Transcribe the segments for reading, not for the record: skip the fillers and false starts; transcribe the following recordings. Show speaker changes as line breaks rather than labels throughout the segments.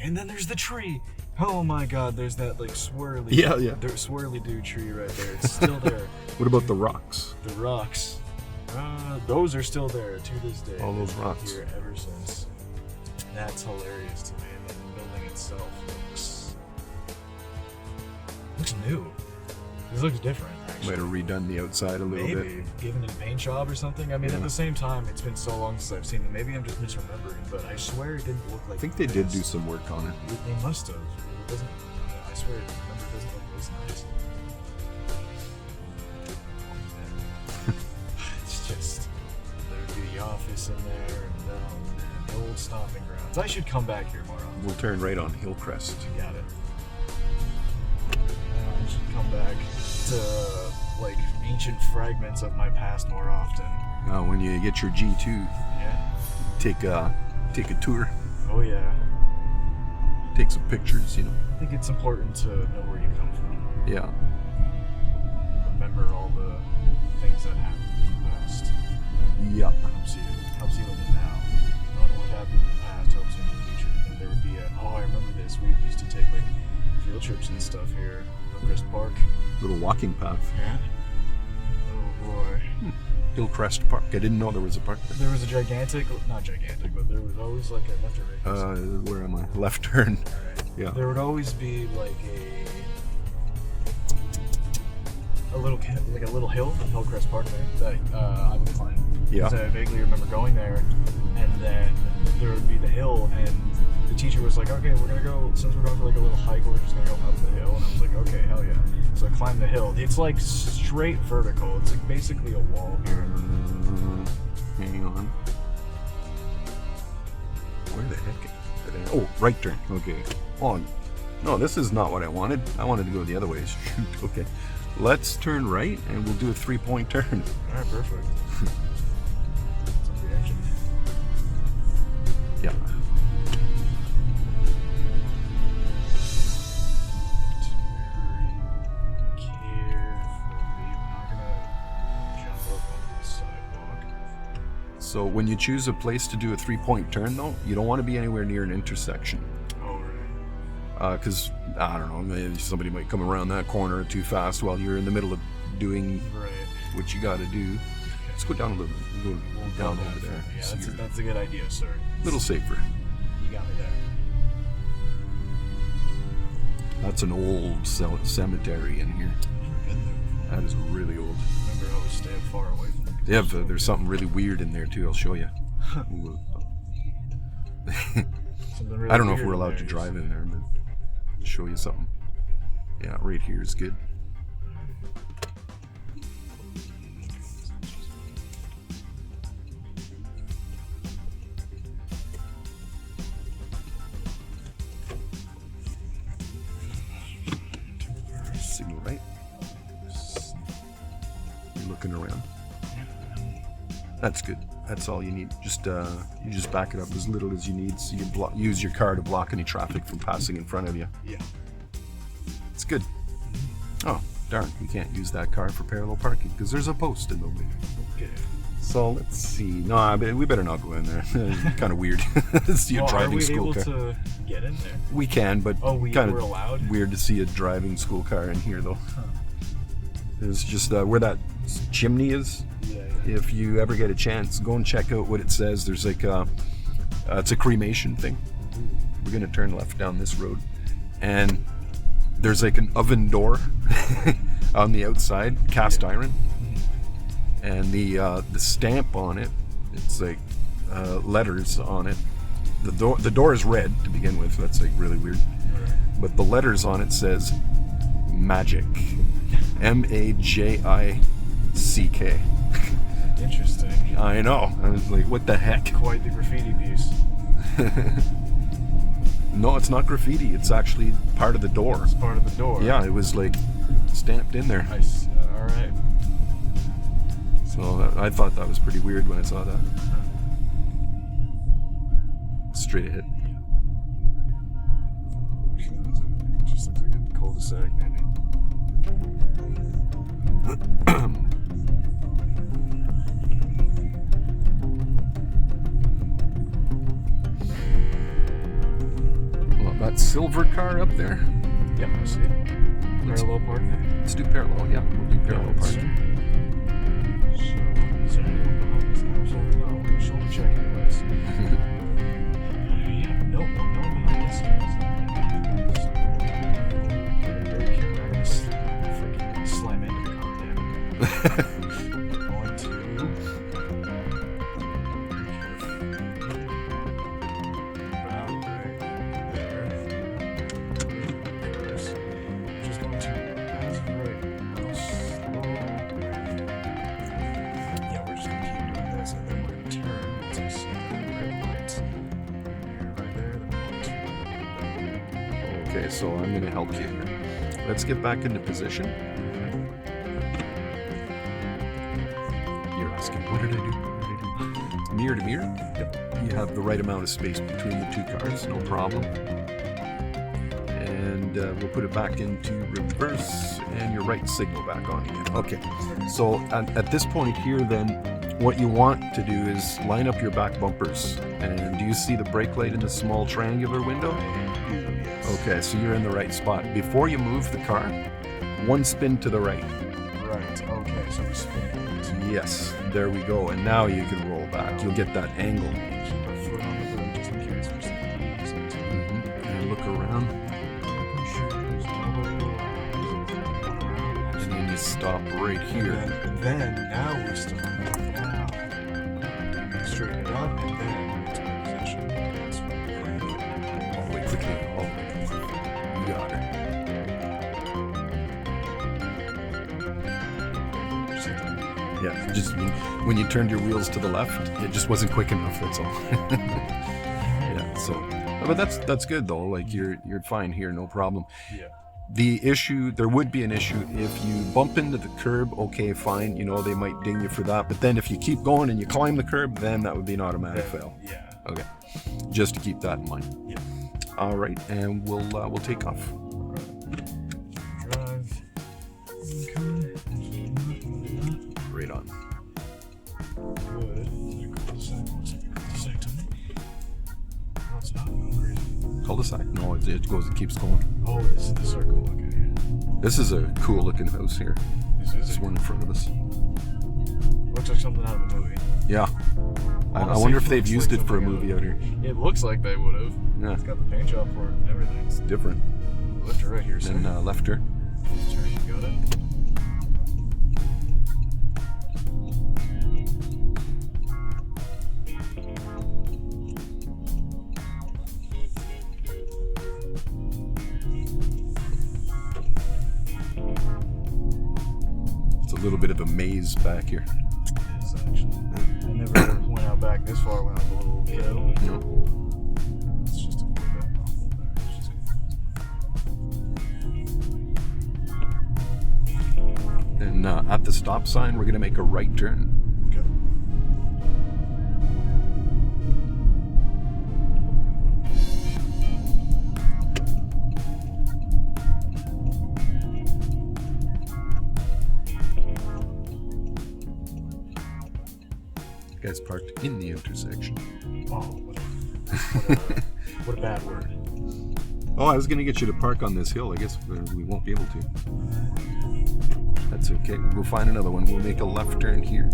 And then there's the tree. Oh my God, there's that like swirly.
Yeah.
Swirly dude tree right there. It's still there.
What about the rocks?
The rocks. Those are still there to this day.
All those
They've been
rocks.
here ever since. That's hilarious to me. And then the building itself looks new. This looks different, actually.
Might have redone the outside a little bit.
Maybe given it a paint job or something. I mean, at the same time, it's been so long since I've seen it. Maybe I'm just misremembering, but I swear it didn't look like.
I think they did do some work on it.
They must have. It doesn't. I swear, it doesn't look this nice. It's just there'd be the office in there, and the old stomping grounds. I should come back here more often.
We'll turn right on Hillcrest.
Got it. I should come back to like ancient fragments of my past more often.
When you get your G2,
Yeah.
take a tour,
Oh yeah.
take some pictures,
I think it's important to know where you come from.
Yeah.
Remember all the things that happened in the past.
Yeah.
Helps you in the now. Knowing what happened in the past helps you in the future. And there would be I remember this. We used to take like field trips and stuff here. Hillcrest Park.
Little walking path.
Yeah. Oh boy.
Hillcrest Park. I didn't know there was a park there.
There was a not gigantic, but there was always like a left or right.
Where am I? Left turn.
Alright.
Yeah.
There would always be like a little hill in Hillcrest Park there that I would climb.
Yeah.
Because I vaguely remember going there, and then there would be the hill, and the teacher was like, "Okay, we're gonna go. Since we're going for like a little hike, we're just gonna go up the hill." And I was like, "Okay, hell yeah!" So I climbed the hill. It's like straight vertical. It's like basically a wall here.
Hang on. Where the heck? Oh, right turn. Okay. Oh, no, this is not what I wanted. I wanted to go the other way. Shoot. Okay. Let's turn right, and we'll do a 3-point turn.
All right, perfect. It's up the engine.
Yeah. So when you choose a place to do a 3-point turn, though, you don't want to be anywhere near an intersection.
Oh, right.
Because, I don't know, maybe somebody might come around that corner too fast while you're in the middle of doing what you got to do. Let's go down a little bit. We'll go down over there.
Yeah,
So you're
that's a good idea, sir.
a little safer.
You got me there.
That's an old cemetery in here.
Never been there before.
That is really old.
Remember, I always stay far away from it.
Yeah, but there's something really weird in there too. I'll show you. I don't know if we're allowed to drive in there, but I'll show you something. Yeah, right here is good. Signal right. You're looking around. That's good. That's all you need. Just you just back it up as little as you need, so you use your car to block any traffic from passing in front of you.
Yeah.
It's good. Oh, darn! We can't use that car for parallel parking because there's a post in the way.
Okay.
So let's see. No, we better not go in there. Kind of weird. See a driving school car.
Are we able to get in there?
We can, but
we're
kind of
allowed?
weird to see a driving school car in here, though.
Huh.
It's just where that chimney is.
Yeah.
If you ever get a chance, go and check out what it says. There's like it's a cremation thing. We're gonna turn left down this road, and there's like an oven door on the outside, cast iron, and the stamp on it. It's like letters on it. The door is red to begin with. That's like really weird, but the letters on it says magic, MAJICK.
Interesting.
I know. I was like, what the heck?
Quite the graffiti piece.
No, it's not graffiti. It's actually part of the door.
It's part of the door.
Yeah, it was like stamped in there.
All right.
So I thought that was pretty weird when I saw that. Straight ahead.
Just looks like a cul-de-sac, maybe.
that silver car up there.
Yep, I see it. Parallel parking.
Let's do parallel. Yeah, we'll do parallel parking.
So, is there anyone behind this house? No, we'll shoulder check anyways. Yeah, no behind this house. I'm gonna freaking slam into the car now. Going to. About right there. Just going to, as of right now, slow. Yeah, we're just going to keep doing this, and then we're going to turn once I see the red lights. Right there, then we're going to.
Okay, so I'm going to help you here. Let's get back into position. You're asking, what did I do? What did I do? Mirror to mirror.
Yep.
You have the right amount of space between the two cars, no problem. And we'll put it back into reverse, and your right signal back on again. Okay, so at this point here then, what you want to do is line up your back bumpers. And do you see the brake light in the small triangular window? Okay, so you're in the right spot. Before you move the car, one spin to the right.
Right, okay, so we spin.
Yes, there we go. And now you can roll back. You'll get that angle.
Keep our foot on the brake just in case we're sitting.
And look around. And then you stop right here.
And then now we start. Now. Straighten it up and then into position. That's right.
All the way quickly. All the way. You got her. Yeah, just when you turned your wheels to the left, it just wasn't quick enough, that's all. Yeah, so, but that's good though, like you're fine here, no problem.
Yeah.
The issue, there would be an issue if you bump into the curb, okay, fine, you know, they might ding you for that, but then if you keep going and you climb the curb, then that would be an automatic fail.
Yeah.
Okay, just to keep that in mind.
Yeah.
All right, and we'll take off.
Drive.
Right on.
Good. Cul-de-sac to me. No, it's not. No, crazy.
Cul-de-sac? No, it keeps going.
Oh, this is the circle. Okay.
This is a cool looking house here.
This is
This one in front of us.
Looks like something out of a movie.
Yeah. I
Honestly,
wonder if they've
looks
used
like
it for a
something
movie out here.
It looks like they would have.
Yeah.
It's got the paint job for it and everything.
It's different.
Left or right here, sir.
Then left her.
Turn, you got it.
It's a little bit of a maze back here.
It is actually. I never went out back this far when I was a little kiddo.
No.
It's just a little bit awful there. It's just
And at the stop sign, we're going to make a right turn.
good.
Guy's parked in the intersection.
Oh, what a bad word.
Oh, I was going to get you to park on this hill. I guess we won't be able to. That's okay. We'll find another one. We'll make a left turn here.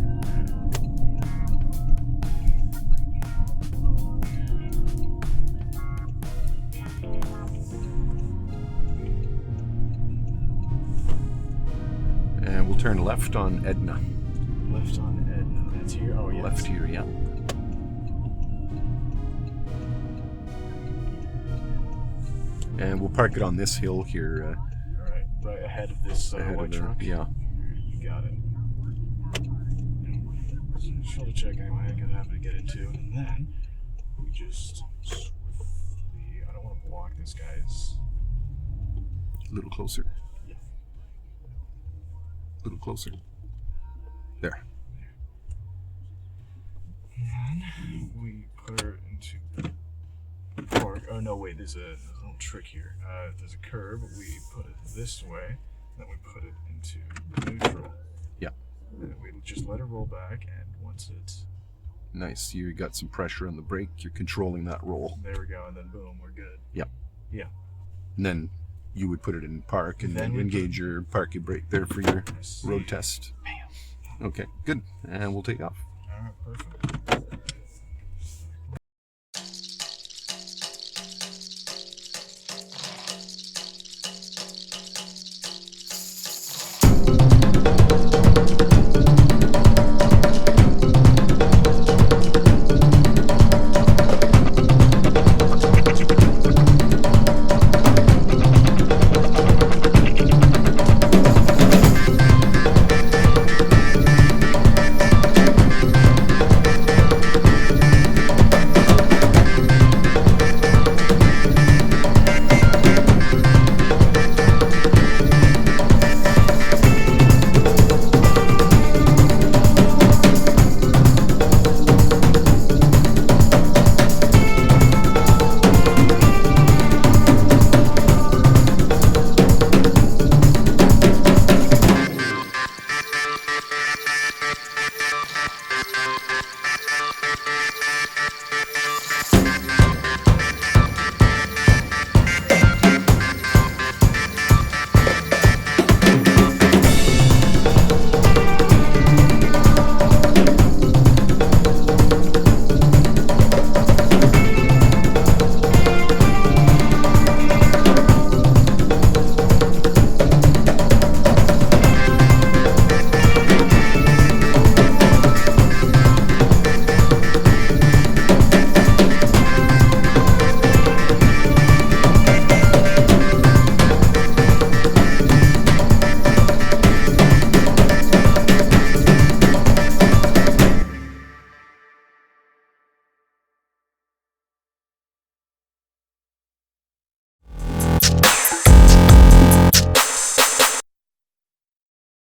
And we'll turn left on Edna.
Left on Edna. That's here. Oh, yes.
Left here, yeah. And we'll park it on this hill here.
All right, right ahead of this
Ahead
white
of the-
truck.
yeah.
You got it. Shoulder check anyway. I gotta have to get into, and then we just swiftly. I don't want to block this guy's.
A little closer.
Yeah.
A little closer. There.
And then we put her into park. Oh no, wait. There's a little trick here. There's a curb. We put it this way. Then we put it into neutral.
Yeah.
And we just let it roll back, and once it's
Nice. You got some pressure on the brake. You're controlling that roll.
there, we go, and then boom, we're good.
Yep.
Yeah.
And then you would put it in park and
Then
then
we
engage your parking brake there for your
see.
road test.
Bam.
Okay, good. And we'll take off.
All right, perfect.